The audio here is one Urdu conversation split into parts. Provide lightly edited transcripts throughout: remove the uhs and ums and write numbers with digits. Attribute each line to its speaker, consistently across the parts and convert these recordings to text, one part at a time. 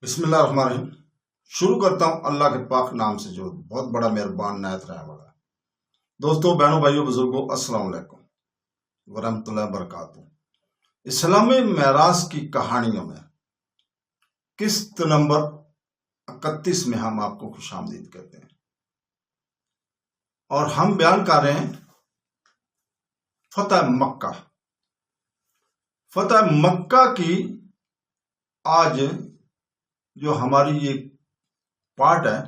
Speaker 1: بسم اللہ الرحمن الرحیم۔ شروع کرتا ہوں اللہ کے پاک نام سے جو بہت بڑا مہربان نہایت رحم والا ہے۔ دوستو، بہنوں، بھائیوں، بزرگوں، السلام علیکم ورحمۃ اللہ وبرکاتہ۔ اسلامی معراج کی کہانیوں میں قسط نمبر 31 میں ہم آپ کو خوش آمدید کہتے ہیں، اور ہم بیان کر رہے ہیں فتح مکہ۔ فتح مکہ کی آج جو ہماری یہ پارٹ ہے،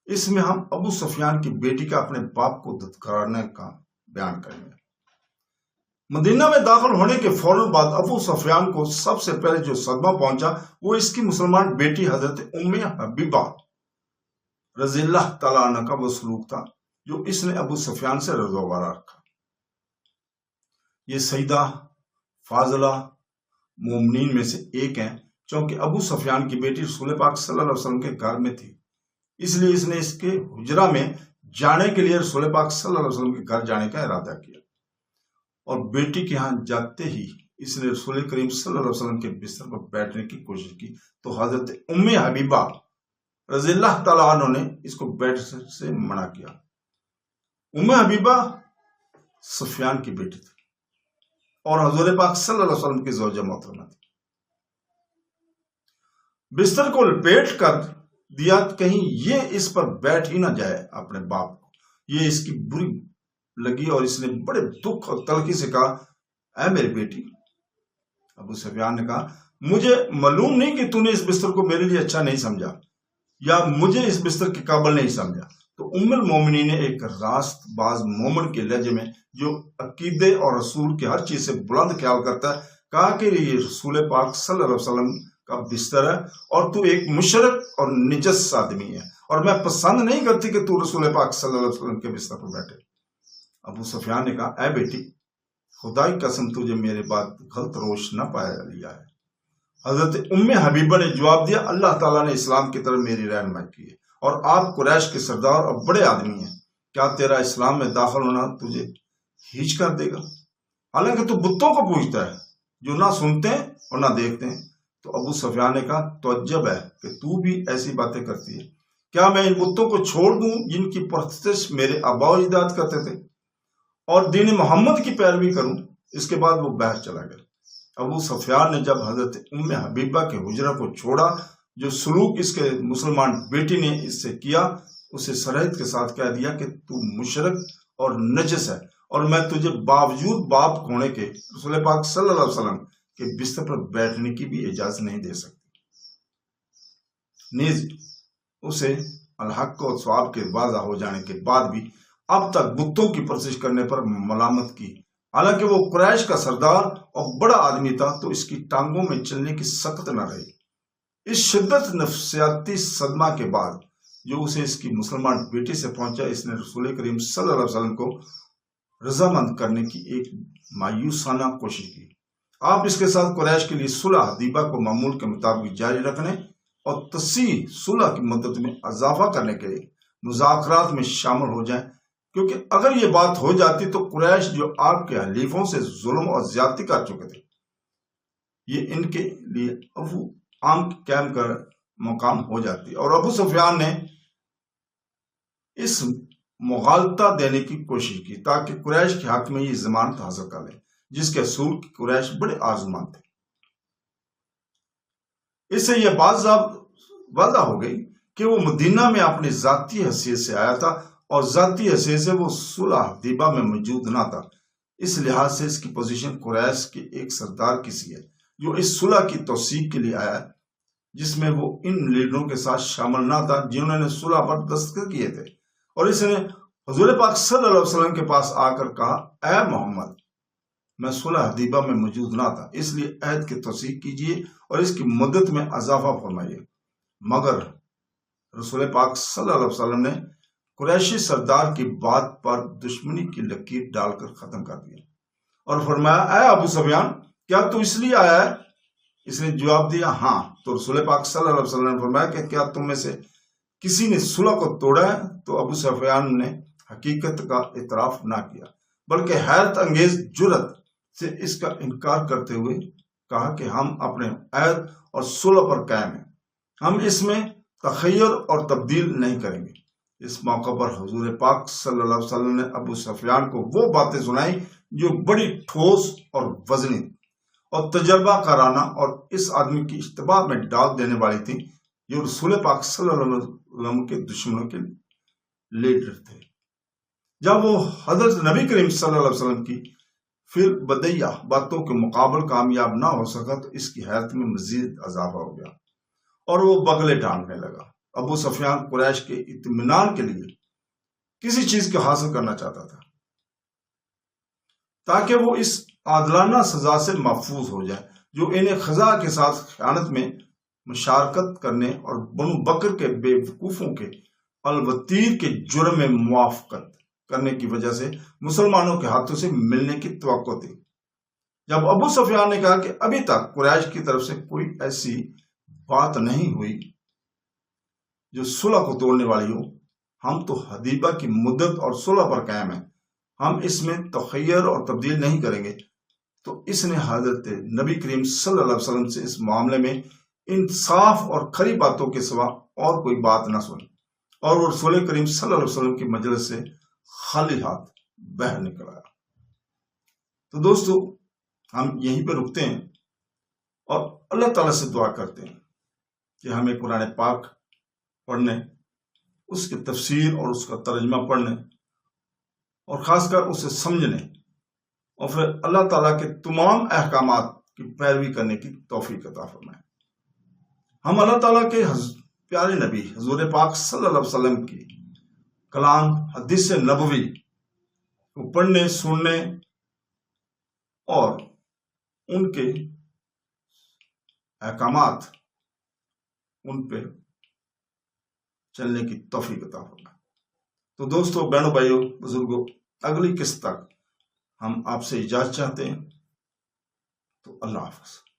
Speaker 1: اس میں ہم ابو سفیان کی بیٹی کا اپنے باپ کو دھتکارنے کا بیان کریں گے۔ مدینہ میں داخل ہونے کے فوراً بعد ابو سفیان کو سب سے پہلے جو صدمہ پہنچا وہ اس کی مسلمان بیٹی حضرت ام حبیبہ رضی اللہ تعالیٰ عنہ کا وہ سلوک تھا جو اس نے ابو سفیان سے رضوارہ رکھا۔ یہ سیدہ فاضلہ مومنین میں سے ایک ہیں، چونکہ ابو سفیان کی بیٹی رسول پاک صلی اللہ علیہ وسلم کے گھر میں تھی، اس لیے اس نے اس کے حجرہ میں جانے کے لیے رسول پاک صلی اللہ علیہ وسلم کے گھر جانے کا ارادہ کیا، اور بیٹی کے ہاں جاتے ہی اس نے رسول کریم صلی اللہ علیہ وسلم کے بستر پر بیٹھنے کی کوشش کی، تو حضرت ام حبیبہ رضی اللہ تعالیٰ عنہ نے اس کو بیٹھنے سے منع کیا۔ ام حبیبہ سفیان کی بیٹی تھی اور حضور پاک صلی اللہ علیہ وسلم کی زوجہ محترمہ تھی۔ بستر کو لپیٹ کر دیا کہیں یہ اس پر بیٹھ ہی نہ جائے اپنے باپ کو۔ یہ اس کی بری لگی اور اس نے بڑے دکھ اور تلخی سے کہا، اے میری بیٹی۔ ابو سفیان نے کہا، مجھے معلوم نہیں کہ تو نے اس بستر کو میرے لیے اچھا نہیں سمجھا یا مجھے اس بستر کے قابل نہیں سمجھا۔ تو ام المومنین نے ایک راست باز مومن کے لہجے میں جو عقیدے اور رسول کی ہر چیز سے بلند خیال کرتا ہے کہا کہ یہ رسول پاک صلی اللہ علیہ وسلم کا بستر ہے اور تو ایک مشرک اور نجس آدمی ہے، اور میں پسند نہیں کرتی کہ تو رسول پاک صلی اللہ علیہ وسلم کے بستر پر بیٹھے۔ ابو سفیان نے کہا، اے بیٹی، خدا کی قسم تجھے میرے بات غلط روش نہ پایا لیا ہے۔ حضرت ام حبیبہ نے جواب دیا، اللہ تعالیٰ نے اسلام کی طرف میری رہنمائی کی ہے اور آپ قریش کے سردار اور بڑے آدمی ہیں، کیا تیرا اسلام میں داخل ہونا تجھے ہیچ کر دے گا؟ حالانکہ تو بتوں کو پوجتا ہے جو نہ سنتے ہیں اور نہ دیکھتے ہیں۔ تو ابو سفیان نے کہا، تعجب ہے کہ تو بھی ایسی باتیں کرتی ہے، کیا میں ان بتوں کو چھوڑ دوں جن کی پرستش میرے آباء و اجداد کرتے تھے اور دین محمد کی پیروی کروں؟ اس کے بعد وہ باہر چلا گیا۔ ابو سفیان نے جب حضرت ام حبیبہ کے حجرہ کو چھوڑا، جو سلوک اس کے مسلمان بیٹی نے اس سے کیا، اسے صراحت کے ساتھ کہہ دیا کہ تو مشرک اور نجس ہے، اور میں تجھے باوجود باپ ہونے کے رسول پاک صلی اللہ علیہ وسلم کہ بستر پر بیٹھنے کی بھی اجازت نہیں دے سکتی۔ نیز اسے الحق و ثواب کے واضح ہو جانے کے بعد بھی اب تک بتوں کی پرستش کرنے پر ملامت کی، حالانکہ وہ قریش کا سردار اور بڑا آدمی تھا، تو اس کی ٹانگوں میں چلنے کی سخت نہ رہی۔ اس شدت نفسیاتی صدمہ کے بعد جو اسے اس کی مسلمان بیٹی سے پہنچا، اس نے رسول کریم صلی اللہ علیہ وسلم کو رضامند کرنے کی ایک مایوسانہ کوشش کی۔ آپ اس کے ساتھ قریش کے لیے صلح حدیبیہ کو معمول کے مطابق جاری رکھنے اور تصحیح صلح کی مدت میں اضافہ کرنے کے لیے مذاکرات میں شامل ہو جائیں، کیونکہ اگر یہ بات ہو جاتی تو قریش جو آپ کے حلیفوں سے ظلم اور زیادتی کر چکے تھے، یہ ان کے لیے عام قائم کر مقام ہو جاتی، اور ابو سفیان نے اس مغالطہ دینے کی کوشش کی تاکہ قریش کے حق میں یہ ضمانت حاصل کر لے جس کے اصول کی قریش بڑے آرزومند تھے۔ اس سے یہ بات واضح ہو گئی کہ وہ مدینہ میں اپنی ذاتی حیثیت سے آیا تھا اور ذاتی حیثیت سے وہ صلح حدیبیہ میں موجود نہ تھا۔ اس لحاظ سے اس کی پوزیشن قریش کے ایک سردار کی سی ہے جو اس صلح کی توثیق کے لیے آیا ہے، جس میں وہ ان لیڈروں کے ساتھ شامل نہ تھا جنہوں نے صلح پر دستخط کیے تھے، اور اس نے حضور پاک صلی اللہ علیہ وسلم کے پاس آ کر کہا، اے محمد، میں صلح حدیبیہ میں موجود نہ تھا، اس لیے عہد کی توثیق کیجیے اور اس کی مدت میں اضافہ فرمائیے۔ مگر رسول پاک صلی اللہ علیہ وسلم نے قریشی سردار کی بات پر دشمنی کی لکیر ڈال کر ختم کر دیا اور فرمایا، اے ابو سفیان، کیا تو اس لیے آیا ہے؟ اس نے جواب دیا، ہاں۔ تو رسول پاک صلی اللہ علیہ وسلم نے فرمایا کہ کیا تم میں سے کسی نے صلح کو توڑا ہے؟ تو ابو سفیان نے حقیقت کا اعتراف نہ کیا بلکہ حیرت انگیز جرأت سے اس کا انکار کرتے ہوئے کہا کہ ہم اپنے عہد اور صلح پر قائم ہیں، ہم اس میں تخیر اور تبدیل نہیں کریں گے۔ اس موقع پر حضور پاک صلی اللہ علیہ وسلم نے ابو سفیان کو وہ باتیں سنائی جو بڑی ٹھوس اور وزنی اور تجربہ کارانہ اور اس آدمی کی اشتباہ میں ڈال دینے والی تھی جو رسول پاک صلی اللہ علیہ وسلم کے دشمنوں کے لیڈر تھے۔ جب وہ حضرت نبی کریم صلی اللہ علیہ وسلم کی پھر بدیہ باتوں کے مقابل کامیاب نہ ہو سکا تو اس کی حیرت میں مزید اضافہ ہو گیا اور وہ بغلے ٹانگنے لگا۔ ابو سفیان قریش کے اطمینان کے لیے کسی چیز کو حاصل کرنا چاہتا تھا تاکہ وہ اس عادلانہ سزا سے محفوظ ہو جائے جو انہیں خزا کے ساتھ خیانت میں مشارکت کرنے اور بنو بکر کے بے وقوفوں کے الوتیر کے جرم میں موافقت کرنے کی وجہ سے مسلمانوں کے ہاتھوں سے ملنے کی توقع تھی۔ جب ابو سفیان نے کہا کہ ابھی تک قریش کی طرف سے کوئی ایسی بات نہیں ہوئی جو صلح کو توڑنے والی ہو، ہم تو حدیبہ کی مدت اور صلح پر قائم ہیں، ہم اس میں تخیر اور تبدیل نہیں کریں گے، تو اس نے حضرت نبی کریم صلی اللہ علیہ وسلم سے اس معاملے میں انصاف اور کھری باتوں کے سوا اور کوئی بات نہ سنی اور وہ رسول کریم صلی اللہ علیہ وسلم کی مجلس سے خالی ہاتھ باہر نکل آیا۔ تو دوستو، ہم یہیں پہ رکتے ہیں اور اللہ تعالیٰ سے دعا کرتے ہیں کہ ہمیں قرآن پاک پڑھنے، اس کی تفسیر اور اس کا ترجمہ پڑھنے اور خاص کر اسے سمجھنے اور پھر اللہ تعالیٰ کے تمام احکامات کی پیروی کرنے کی توفیق عطا فرمائے۔ ہم اللہ تعالیٰ کے پیارے نبی حضور پاک صلی اللہ علیہ وسلم کی کلام حدیث نبوی کو پڑھنے، سننے اور ان کے احکامات ان پہ چلنے کی توفیق عطا فرمائے۔ تو دوستو، بہنوں، بھائیوں، بزرگوں، اگلی قسط تک ہم آپ سے اجازت چاہتے ہیں۔ تو اللہ حافظ۔